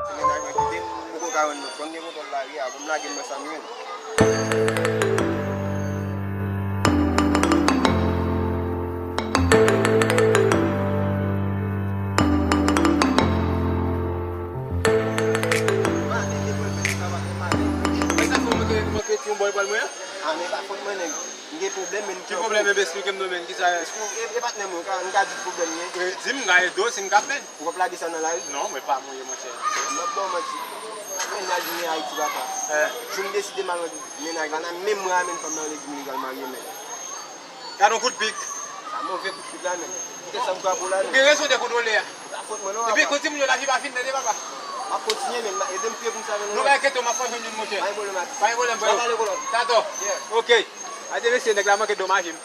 Sebenarnya kita buku kawan nukon dia motor lagi, aku lagi masangin. Ane tak fot mana, ini problem men. Ki problem e expliquer nou men ki sa. E pat nem ka, nka di problem ni. Zim nga e do sin kap men. Buka lagi sana lagi. Non, mais pas moi mon cher. Bon mati. Men la jini a iti bata. Je me décide mal ménage là, même moi même pendant les dîners également men. Ka don coup de pic. Ça mauvais coup de là men. Qu'est-ce que ça me pour là? Ki raison de contrôler. La faute maintenant. Et puis continue la vie va finir de papa. Ma continuer men, et dem pied comme ça men. Nou ba ke to ma fa ñun mon cher. Ay bolé mat. Pas problème. Allez, Tato. OK. A deve ser reclamar que domagem.